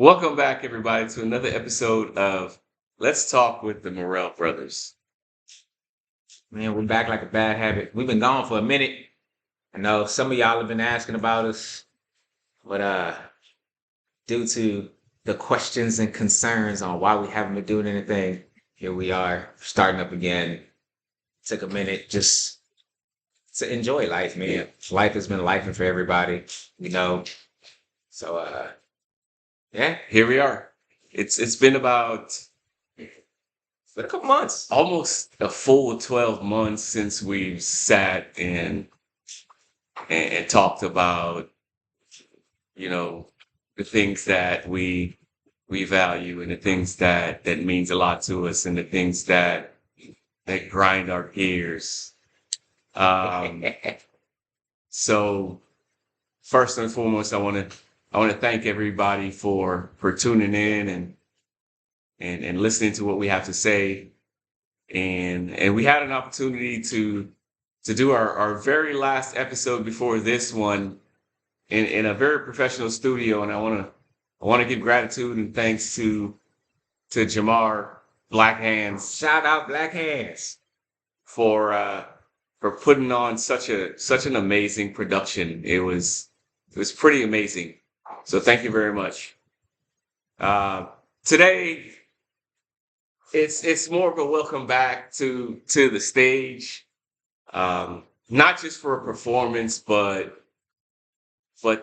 Welcome back, everybody, to another episode of Let's Talk with the Morel Brothers. Man, we're back like a bad habit. We've been gone for a minute. I know some of y'all have been asking about us, but due to the questions and concerns on why we haven't been doing anything, here we are starting up again. Took a minute just to enjoy life, man. Life has been life for everybody, you know. So yeah, Here we are. It's been about it's been a couple months. almost a full 12 months since we've sat and talked about, you know, the things that we value and the things that means a lot to us and the things that grind our gears. Um, so first and foremost, I want to thank everybody for tuning in and listening to what we have to say. And we had an opportunity to do our very last episode before this one in a very professional studio. And I want to give gratitude and thanks to Jamar Black Hands Shout out Black Hands. for putting on such an amazing production. It was pretty amazing. So thank you very much. Today it's more of a welcome back to the stage, not just for a performance, but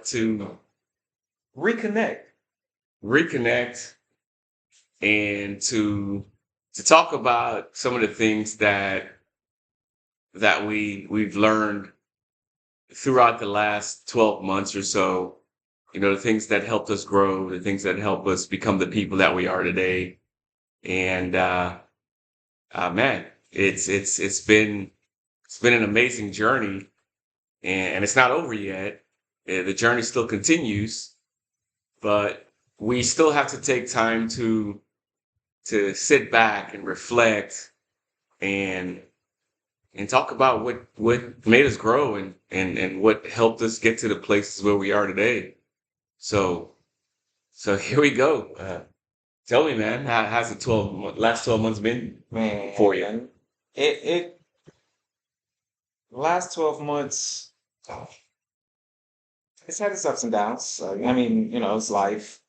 to Reconnect. reconnect and to talk about some of the things that we've learned throughout the last 12 months or so. The things that helped us grow, the things that help us become the people that we are today. And man, it's been an amazing journey, and it's not over yet. The journey still continues, but we still have to take time to sit back and reflect and talk about what made us grow and what helped us get to the places where we are today. So here we go. Tell me, man, how's the last 12 months been Man, for you? it last 12 months, it's had its ups and downs. So, I mean, it's life.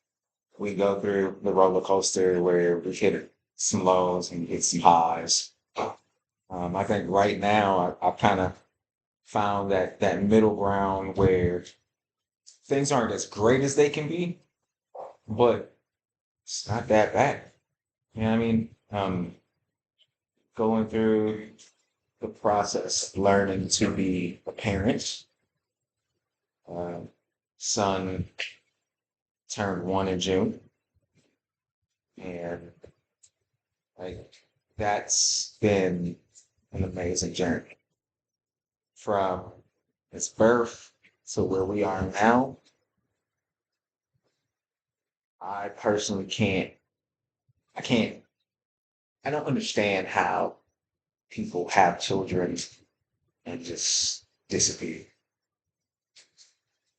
We go through the roller coaster where we hit some lows and hit some highs. I think right now I kind of found that middle ground where things aren't as great as they can be, but it's not that bad. You know what I mean? Going through the process, learning to be a parent. Um, Son turned 1 in June, and like that's been an amazing journey from its birth to where we are now. I personally I can't, I don't understand how people have children and just disappear.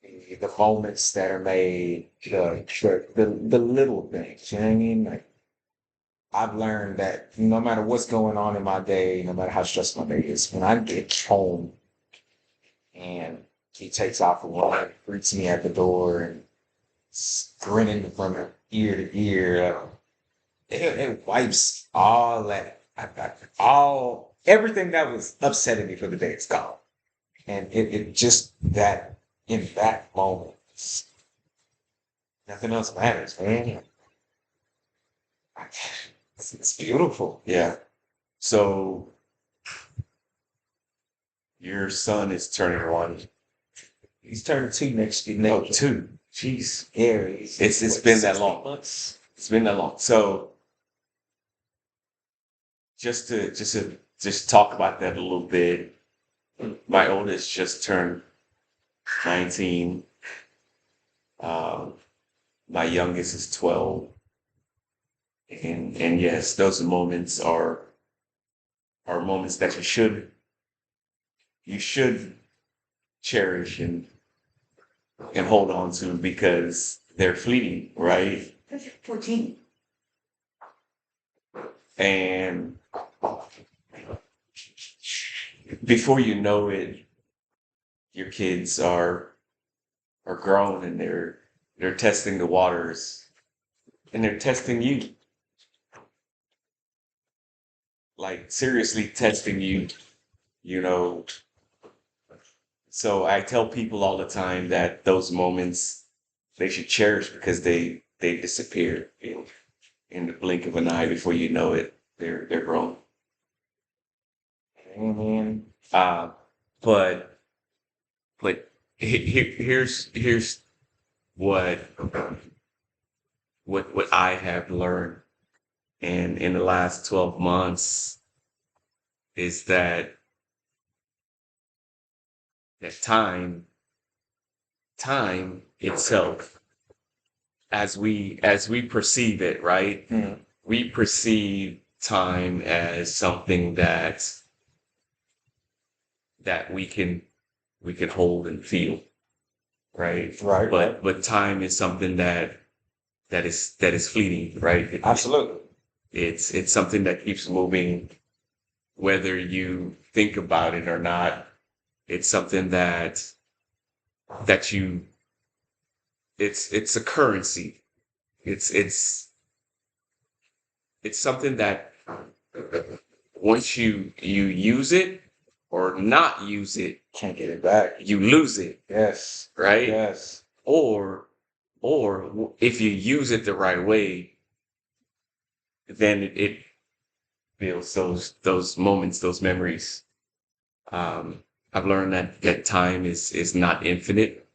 The moments that are made, the little things, you know what I mean? Like, I've learned that no matter what's going on in my day, no matter how stressful my day is, when I get home and he takes off for one, greets me at the door and grinning from ear to ear, it wipes all that, all everything that was upsetting me for the day is gone. And it just that in that moment, nothing else matters, man. It's beautiful. Yeah. So your son is turning 1. He's turning 2 next year. Oh, 2. Jeez. Yeah, It's what, been that 16 long. months? It's been that long. So just talk about that a little bit. My oldest just turned 19. Um, my youngest is 12. And yes, those moments are moments that you should cherish and hold on to because they're fleeting, right? 14. And before you know it, your kids are grown and they're testing the waters and they're testing you, like seriously testing you, you know. So I tell people all the time that those moments they should cherish because they disappear in the blink of an eye. Before you know it, they're grown. Amen. Uh, but but here's what what I have learned in the last 12 months is that time itself, as we perceive it, right? Mm. We perceive time as something that we can hold and feel, right? Right, right. But time is something that is fleeting, right? Absolutely. It's something that keeps moving, whether you think about it or not. It's something that you it's a currency. It's something that once you use it or not use it, Can't get it back. you lose it, Yes. right? Yes. Or if you use it the right way, then it builds those moments, those memories. I've learned that time is not infinite,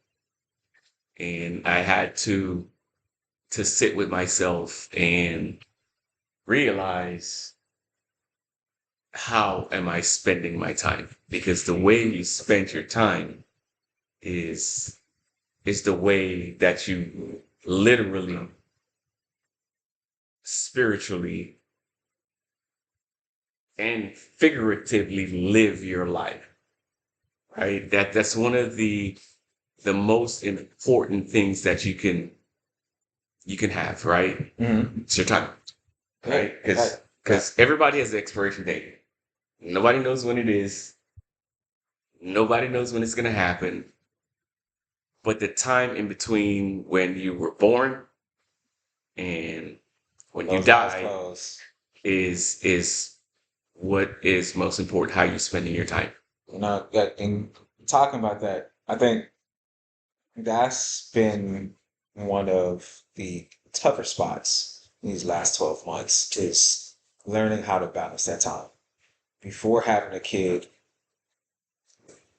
and I had to sit with myself and realize how am I spending my time? Because the way you spend your time is is the way that you literally, spiritually, and figuratively live your life. Right? That's one of the most important things that you can have, right? Mm-hmm. It's your time, Yeah. right? Right. Right. Because everybody has the expiration date. Nobody knows when it is. Nobody knows when it's going to happen. But the time in between when you were born and when you Those eyes die closed. is what is most important. How you spending your time. That in talking about that, I think that's been one of the tougher spots these last 12 months is learning how to balance that time. Before having a kid,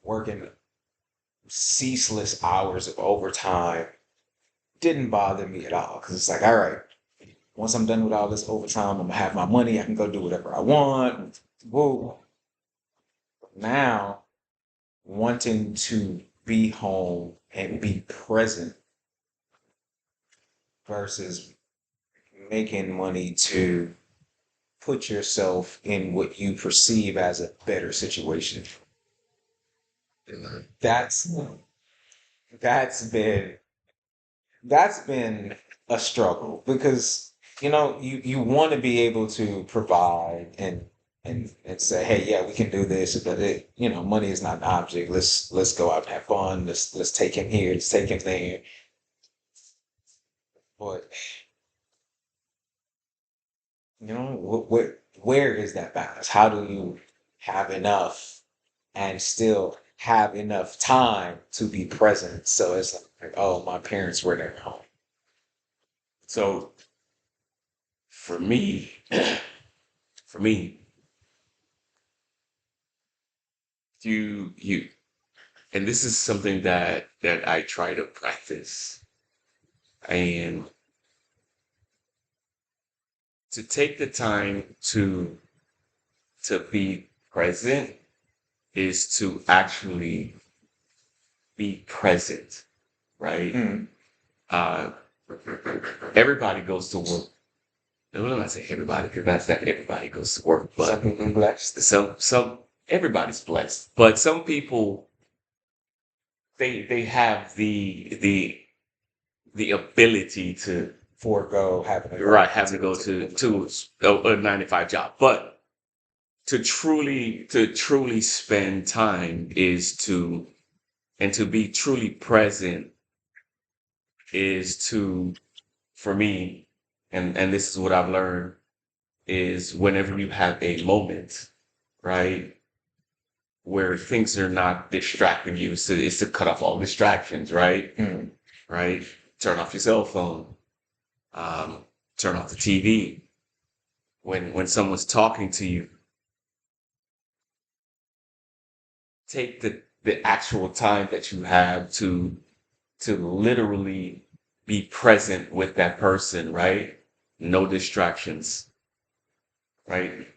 working ceaseless hours of overtime didn't bother me at all because it's like, all right, once I'm done with all this overtime, I'm gonna have my money. I can go do whatever I want. Whoa. Now, wanting to be home and be present versus making money to put yourself in what you perceive as a better situation. That's that's been that's been a struggle because you want to be able to provide and say, hey, yeah, we can do this, but money is not an object. Let's go out and have fun. Let's take him here. Let's take him there. But where is that balance? How do you have enough and still have enough time to be present? So it's like, oh, my parents were never home. So for me, for me, you and this is something that I try to practice, and to take the time to be present is to actually be present, right? Mm. Uh, everybody goes to work. No, I'm not saying everybody, because that's not everybody goes to work, Some but people blessed. some everybody's blessed. But some people they have the ability forego having to right, go having to go to a 9 to 5 job. But to truly spend time is to and to be truly present is to for me, and this is what I've learned is whenever you have a moment, right, where things are not distracting you, so it's to cut off all distractions, right? Mm. Right? Turn off your cell phone, um, turn off the TV. When someone's talking to you, take the actual time that you have to literally be present with that person, right? No distractions, right?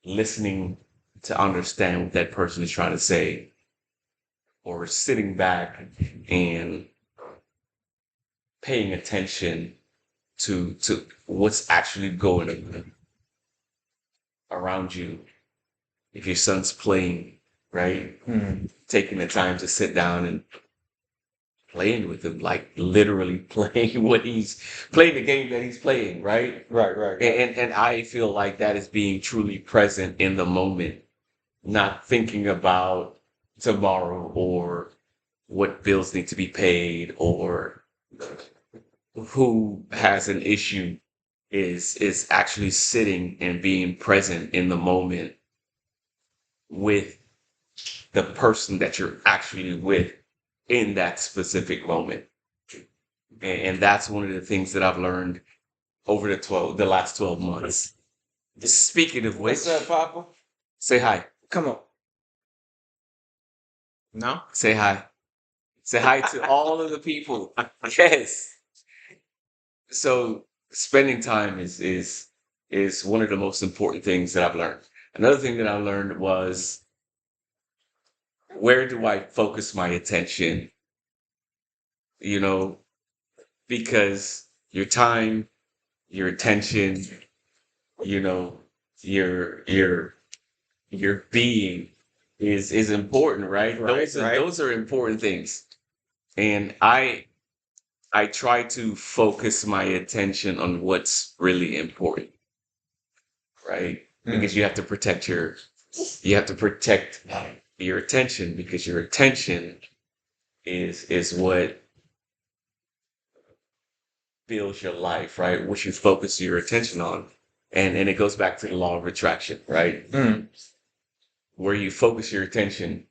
Listening to understand what that person is trying to say, or sitting back and paying attention to what's actually going on around you. If your son's playing, right? Mm. Taking the time to sit down and playing with him, like literally playing what he's playing the game that he's playing, right? Right, right, right. And I feel like that is being truly present in the moment, not thinking about tomorrow or what bills need to be paid or who has an issue is actually sitting and being present in the moment with the person that you're actually with in that specific moment. And that's one of the things that I've learned over the last 12 months. Speaking of which, What's up, Papa? say hi. Come on. No? Say hi. Say hi to all of the people. Yes. So spending time is one of the most important things that I've learned. Another thing that I learned was, where do I focus my attention? You know, because your time, your attention, you know, your your being is important, right? Right, right. Those are important things. And I try to focus my attention on what's really important, right? Because Mm. you have to protect your attention, because your attention is what builds your life, right? What you focus your attention on. And it goes back to the law of attraction, right? Mm. Where you focus your attention,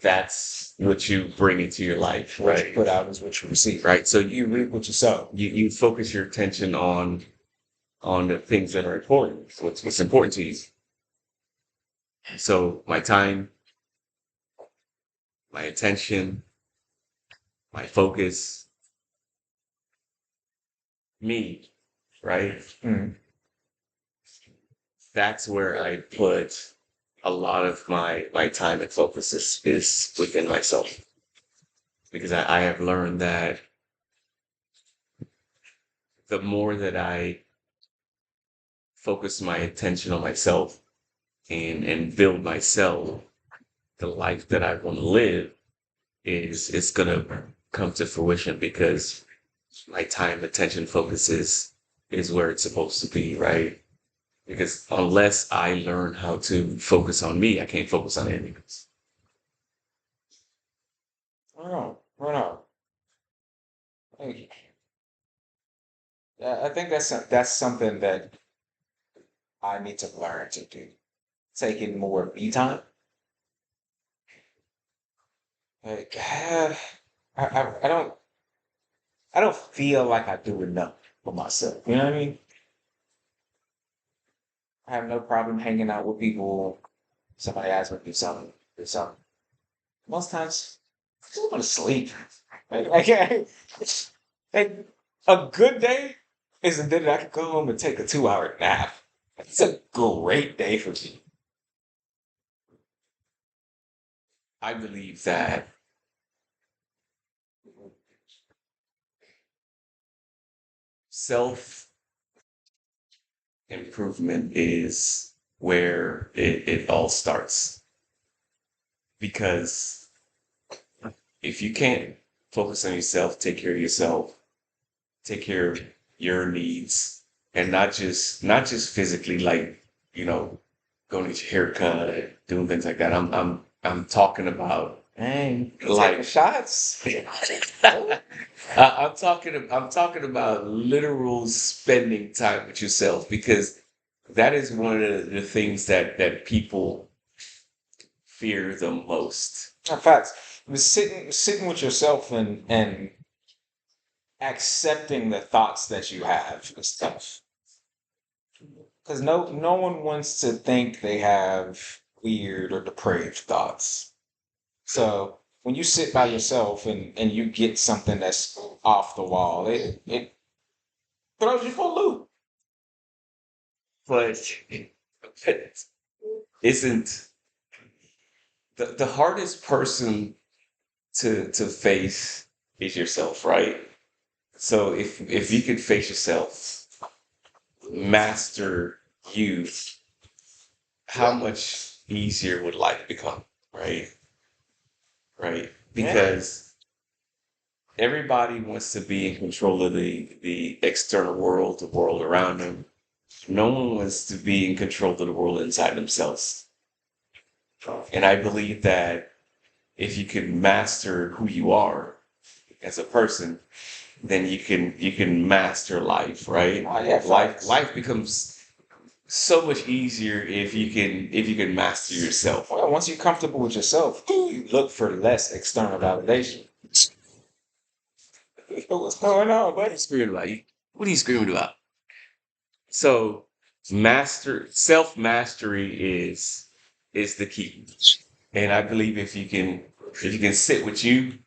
that's what you bring into your life, What you right? put out is what you receive. Right. So You reap what you sow. you focus your attention on the things that are important. What's important to you. So my time, my attention, my focus, me, right? Mm. That's where I put a lot of my time and focus is within myself. Because I have learned that the more that I focus my attention on myself and build myself, the life that I want to live is gonna come to fruition, because my time, attention, focus is where it's supposed to be, right? Because unless I learn how to focus on me, I can't focus on anything else. Right on. Right on. Thank you. Yeah, I think that's something that I need to learn to do. Taking more me time. Like, I don't feel like I do enough for myself. You know what I mean? I have no problem hanging out with people. Somebody asks me to do something. Most times, I just want to sleep. Like, like, a good day is a day that I can go home and take a 2 hour nap. It's a great day for me. I believe that self improvement is where it all starts. Because if you can't focus on yourself, take care of yourself, take care of your needs, and not just physically, like, you know, going to get your haircut, doing things like that. I'm talking about Dang, taking like shots. I'm talking about literal spending time with yourself, because that is one of the things that people fear the most. In fact, sitting with yourself and accepting the thoughts that you have and stuff. Because no one wants to think they have weird or depraved thoughts. So when you sit by yourself and you get something that's off the wall, it throws you for a loop. But it isn't the hardest person to face is yourself, right? So if you could face yourself, master you, how much easier would life become, right? Right? Yeah. Because everybody wants to be in control of the external world, the world around them. No one wants to be in control of the world inside themselves. And I believe that if you can master who you are as a person, then you can master life, right? Oh, yeah, Life facts. life becomes so much easier if you can master yourself. Well, once you're comfortable with yourself, you look for less external validation. What's going on, What are buddy? you screaming about? What are you screaming about? So self mastery is the key. And I believe if you can sit with you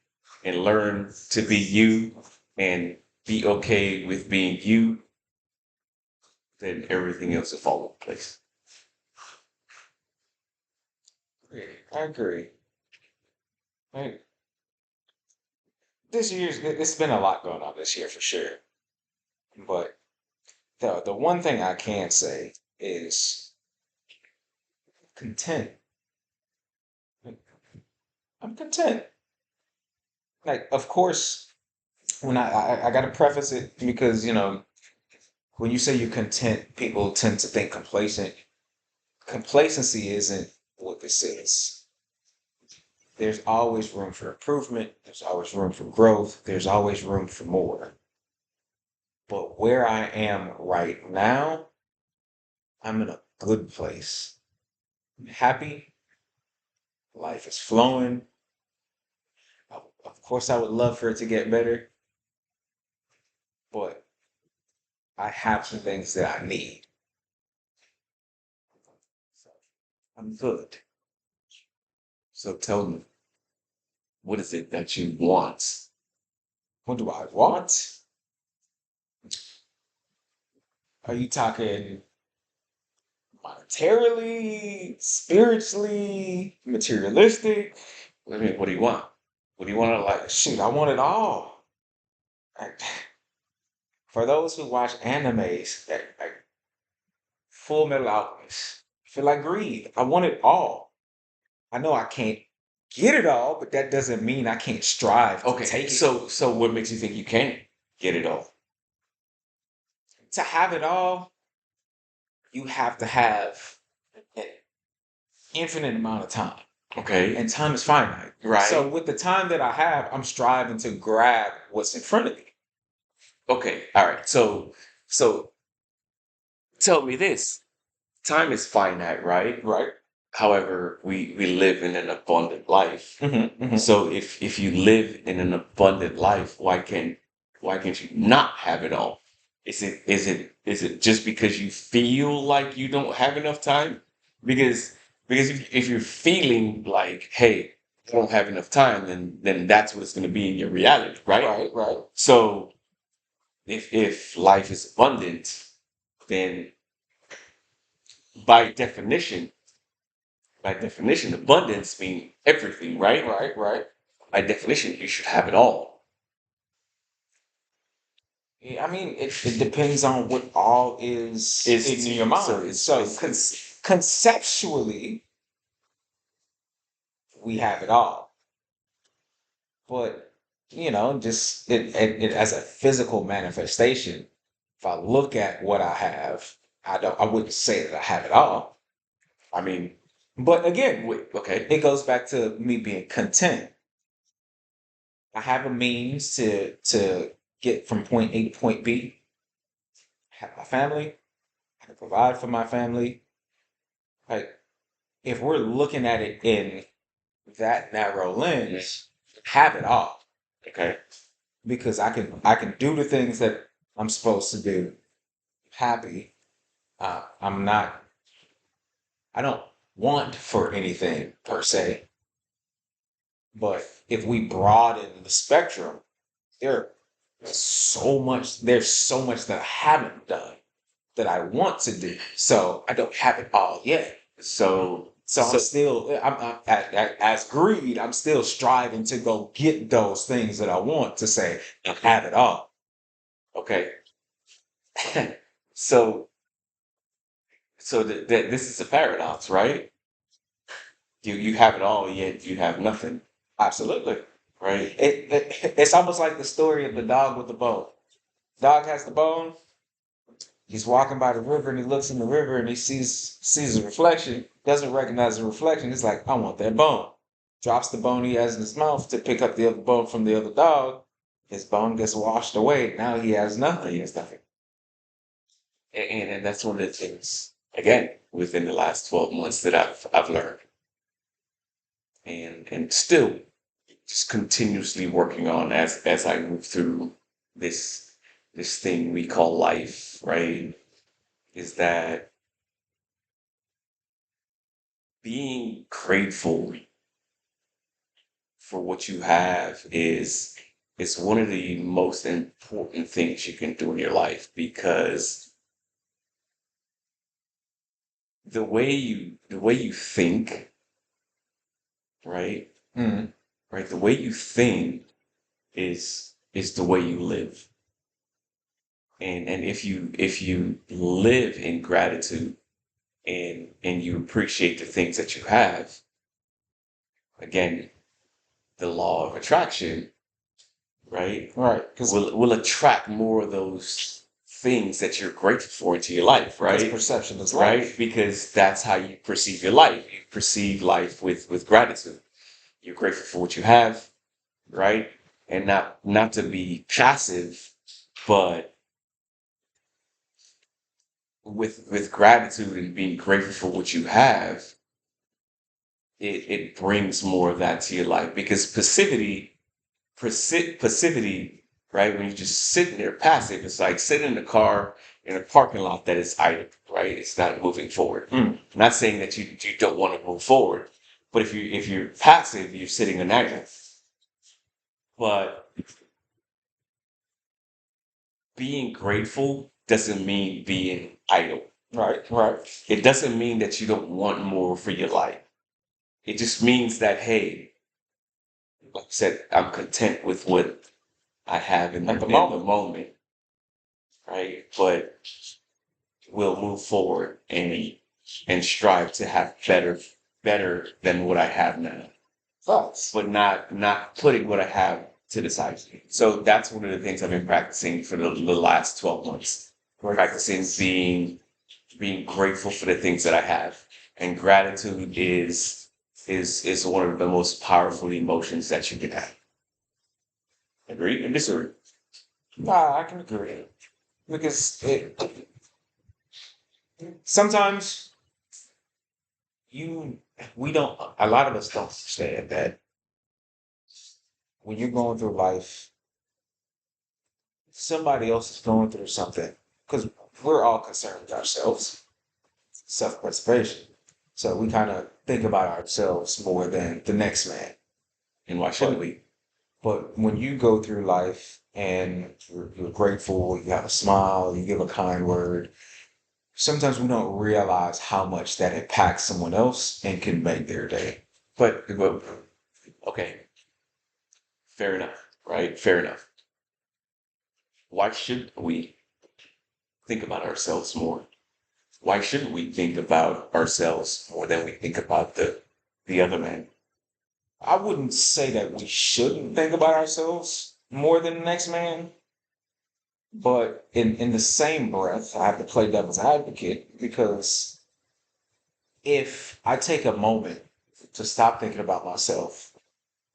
and learn to be you and be okay with being you, then everything else will fall into place. I agree. Like, this year's it's been a lot going on this year for sure. But the one thing I can say is content. I'm content. Like, of course, when I got to preface it because when you say you're content, people tend to think complacent. Complacency isn't what this is. There's always room for improvement. There's always room for growth. There's always room for more. But where I am right now, I'm in a good place. I'm happy. Life is flowing. Of course, I would love for it to get better, but I have some things that I need. So I'm good. So tell me, what is it that you want? What do I want? Are you talking monetarily, spiritually, materialistic? I mean, what do you want? What do you want out of life? Shoot, I want it all. Like, for those who watch animes, like Full Metal Alchemist, I feel like greed. I want it all. I know I can't get it all, but that doesn't mean I can't strive to Okay, take it. so what makes you think you can't get it all? To have it all, you have to have an infinite amount of time. Okay, And time is finite. right. So with the time that I have, I'm striving to grab what's in front of me. Okay, all right. So tell me this. Time is finite, right? Right. However, we live in an abundant life. Mm-hmm. So if you live in an abundant life, why can't you not have it all? Is it just because you feel like you don't have enough time? Because if you're feeling like, hey, I don't have enough time, then that's what it's going to be in your reality, right? Right. So if life is abundant, then by definition, abundance means everything, right? Right. By definition, you should have it all. Yeah, I mean, it depends on what all is Is in your mind. So conceptually, we have it all. But just it as a physical manifestation. If I look at what I have, I wouldn't say that I have it all. I mean, But again, okay, it goes back to me being content. I have a means to get from point A to point B. Have my family. I can provide for my family. Like if we're looking at it in that narrow lens, have it all okay, because I can do the things that I'm supposed to do. Happy. I'm not. I don't want for anything per se. But if we broaden the spectrum, there there's so much that I haven't done that I want to do. So I don't have it all yet. so So I'm still, as greed, I'm still striving to go get those things that I want to say, I have it all. okay, so this is a paradox, right? You have it all, yet you have nothing, Absolutely. right? It's almost like the story of the dog with the bone. Dog has the bone. He's walking by the river and he looks in the river and he sees a reflection. Doesn't recognize the reflection. He's like, I want that bone. Drops the bone he has in his mouth to pick up the other bone from the other dog. His bone gets washed away. Now he has nothing. He has nothing, and that's one of the things again within the last 12 months that I've learned, and still just continuously working on as I move through this this thing we call life, right? Is that being grateful for what you have is one of the most important things you can do in your life because the way you think, right? Mm. Right, the way you think is the way you live. And if you live in gratitude and you appreciate the things that you have, again, the law of attraction, right, Right. Because will attract more of those things that you're grateful for into your life, right? perception is Right? life. Because that's how you perceive your life. You perceive life with gratitude. You're grateful for what you have, right? And not to be passive, but with gratitude and being grateful for what you have, it brings more of that to your life because passivity, right? When you're just sitting there passive, it's like sitting in a car in a parking lot that is idle, right? It's not moving forward. Mm. Not saying that you don't want to move forward, but if you're passive, you're sitting in idle. But being grateful doesn't mean being idle. Right. Right. It doesn't mean that you don't want more for your life. It just means that, hey, like I said, I'm content with what I have At the in the moment. moment, right? But we'll move forward and strive to have better than what I have now, Thoughts. but not putting what I have to the side. So that's one of the things I've been practicing for the last 12 months. Practicing being grateful for the things that I have. And gratitude is one of the most powerful emotions that you can have. Agree and disagree. Nah, I can agree. Because sometimes you we don't a lot of us don't understand that when you're going through life, somebody else is going through something. Because we're all concerned with ourselves, self-preservation. So we kind of think about ourselves more than the next man. And why shouldn't But we? but when you go through life and you're grateful, you have a smile, you give a kind word, sometimes we don't realize how much that impacts someone else and can make their day. But okay, fair enough, right? Fair enough. Why should we think about ourselves more? Why shouldn't we think about ourselves more than we think about the other man? I wouldn't say that we shouldn't think about ourselves more than the next man, but in the same breath, I have to play devil's advocate because if I take a moment to stop thinking about myself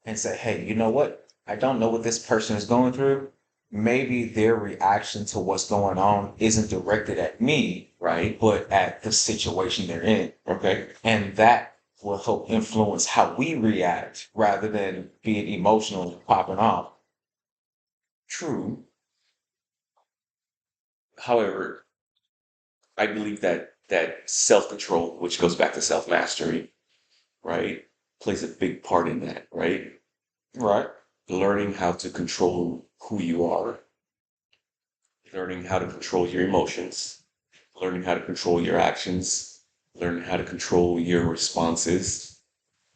and say, hey, you know what? I don't know what this person is going through. Maybe their reaction to what's going on isn't directed at me, Right. but at the situation they're in. Okay. And that will help influence how we react rather than being emotional and popping off. True. However, I believe that self-control, which goes back to self-mastery, right, plays a big part in that, right? Right. Learning how to control who you are, learning how to control your emotions, learning how to control your actions, learning how to control your responses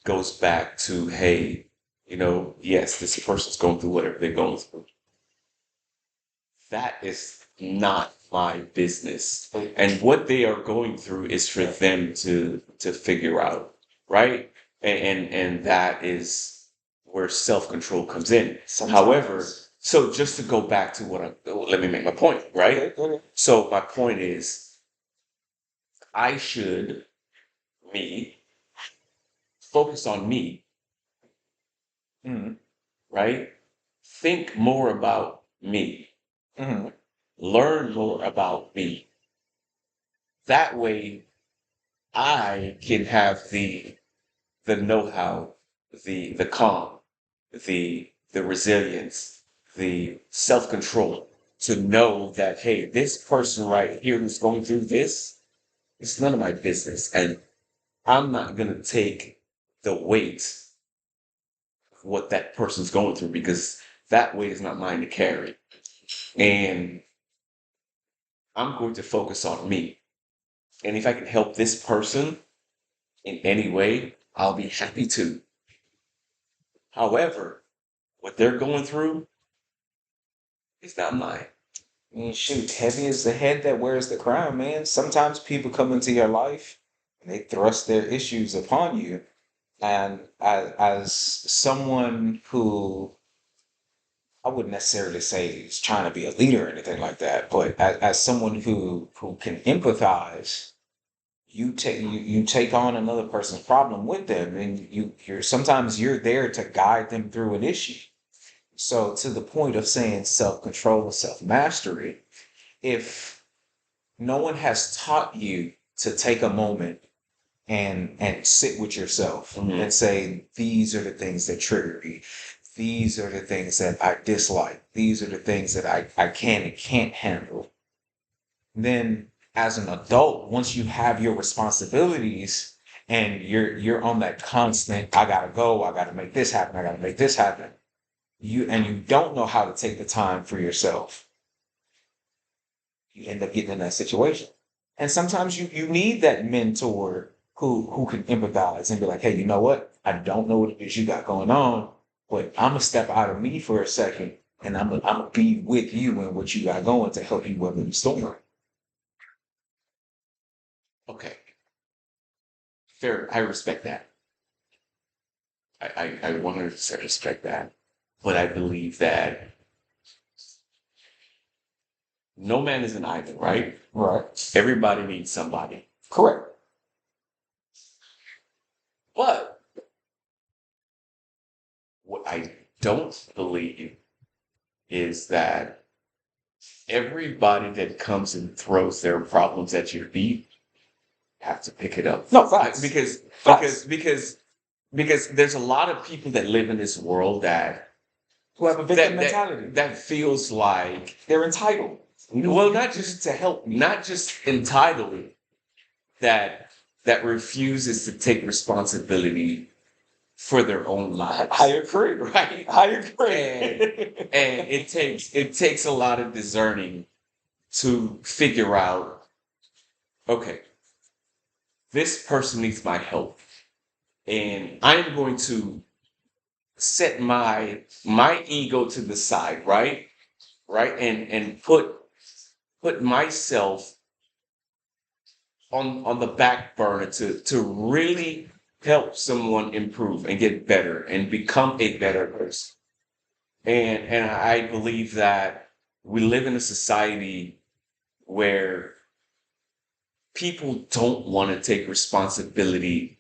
goes back to, hey, yes, this person's going through whatever they're going through. That is not my business. And what they are going through is for them to figure out, right? And that is where self-control comes in. However, Sometimes. so just to go back to let me make my point, right? Okay, okay. So my point is I should, me, focus on me, Mm-hmm. right? Think more about me, Mm-hmm. learn more about me. That way I can have the know-how, the calm, the resilience, the self-control to know that, hey, this person right here who's going through this, it's none of my business. And I'm not gonna take the weight of what that person's going through because that weight is not mine to carry. And I'm going to focus on me. And if I can help this person in any way, I'll be happy to. However, what they're going through is not mine. I mean, shoot, heavy is the head that wears the crown, man. Sometimes people come into your life and they thrust their issues upon you. And as someone who I wouldn't necessarily say is trying to be a leader or anything like that, but as someone who can empathize, you take on another person's problem with them, and you're sometimes you're there to guide them through an issue. So to the point of saying self-control and self-mastery, if no one has taught you to take a moment and sit with yourself Mhm. and say, these are the things that trigger me. These are the things that I dislike. These are the things that I can and can't handle. Then as an adult, once you have your responsibilities and you're on that constant, I gotta go, I gotta make this happen, I gotta make this happen. You don't know how to take the time for yourself. You end up getting in that situation. And sometimes you need that mentor who can empathize and be like, hey, you know what? I don't know what it is you got going on, but I'm gonna step out of me for a second and I'm gonna be with you and what you got going to help you weather the storm. Okay, fair. I respect that. I 100% respect that. But I believe that no man is an island, right? Right. Everybody needs somebody. Correct. But what I don't believe is that everybody that comes and throws their problems at your feet have to pick it up. No, facts. Because Facts. there's a lot of people that live in this world that Who have a victim mentality. that feels like, They're entitled. well, You not need just to help me. not just entitled, that refuses to take responsibility for their own lives. I agree. Right? I agree. And it takes a lot of discerning to figure out, okay, this person needs my help. And I'm going to set my ego to the side, right? Right? And put myself on the back burner to really help someone improve and get better and become a better person. And I believe that we live in a society where people don't want to take responsibility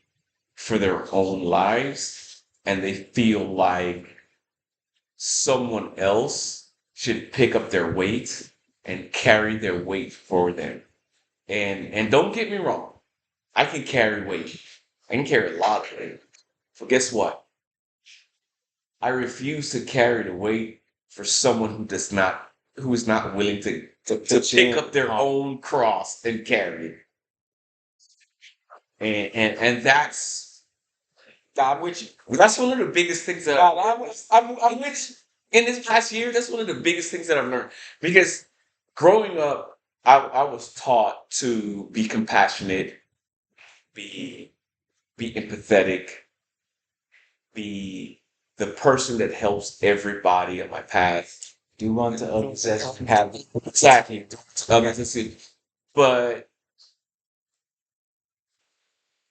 for their own lives, and they feel like someone else should pick up their weight and carry their weight for them. And don't get me wrong, I can carry weight. I can carry a lot of weight. But guess what? I refuse to carry the weight for someone who is not willing to put pick you up their own cross and carry it. And that's I'm with you. that's one of the biggest things that I'm with you. in this past year, that's one of the biggest things that I've learned. Because growing up, I was taught to be compassionate, be empathetic, be the person that helps everybody on my path. Do unto others as you have. Exactly. That's it. But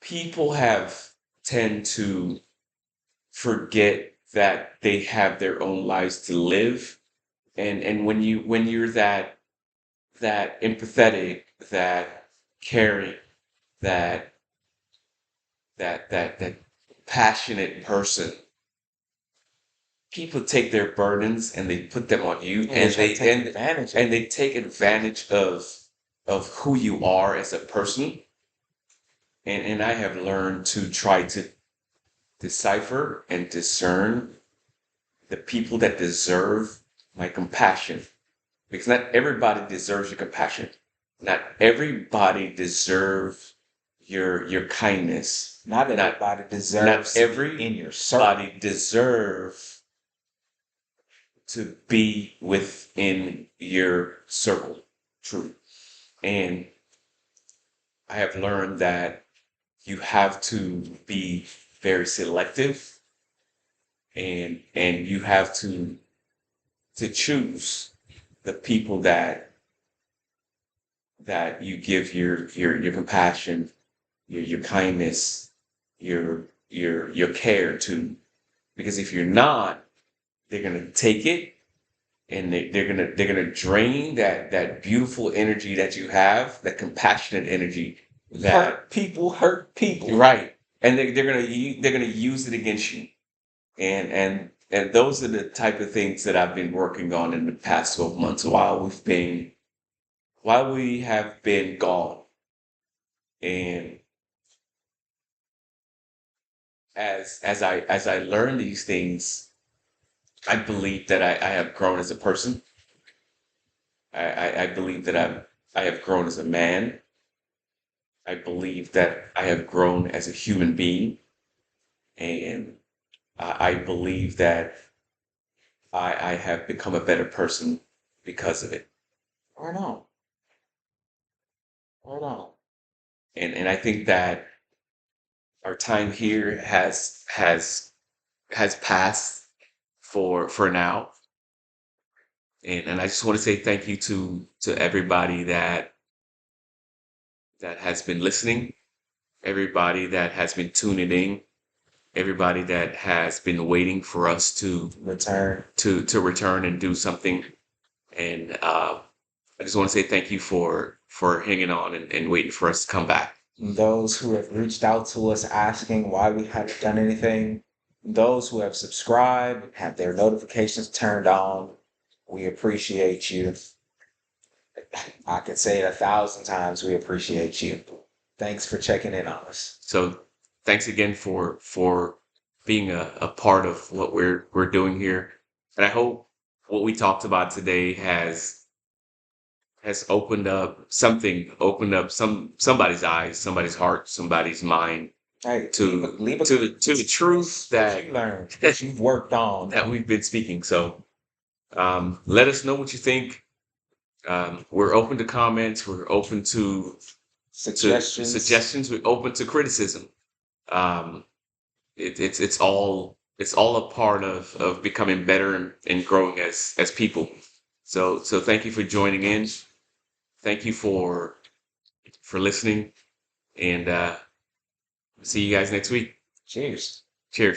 people have tend to forget that they have their own lives to live. And when you're that empathetic, that caring, that that passionate person, people take their burdens and they put them on you, Yeah, and try to they take advantage of and they take advantage of who you are as a person. And I have learned to try to decipher and discern the people that deserve my compassion, because not everybody deserves your compassion. Not everybody deserves your kindness. Not Not everybody not deserves to be in your circle. everybody deserve to be within your circle. True. And I have learned that you have to be very selective, and you have to choose the people that you give your compassion, your kindness, your care to. Because if you're not, they're gonna take it, and they're gonna drain that beautiful energy that you have, that compassionate energy that Hurt people. right, and they're gonna use it against you. And those are the type of things that I've been working on in the past 12 months while we have been gone. And as I learn these things, I believe that I have grown as a person. I believe that I have grown as a man. I believe that I have grown as a human being. And I believe that I have become a better person because of it. Right on. Right on. And I think that our time here has passed for now. And I just want to say thank you to everybody that has been listening, everybody that has been tuning in, everybody that has been waiting for us Return. to return and do something. And I just want to say thank you for hanging on and waiting for us to come back. Those who have reached out to us asking why we haven't done anything, those who have subscribed, have their notifications turned on, we appreciate you. I could say it 1,000 times, we appreciate you. Thanks for checking in on us. So thanks again for being a part of what we're doing here. And I hope what we talked about today has opened up somebody's eyes, somebody's heart, somebody's mind Hey, to leave a to the truth what you learned, what you've worked on. that we've been speaking. So let us know what you think. We're open to comments. We're open to suggestions. We're open to criticism. Um, it's all a part of becoming better and growing as people. So thank you for joining in. Thank you for listening, and see you guys next week. Cheers. Cheers.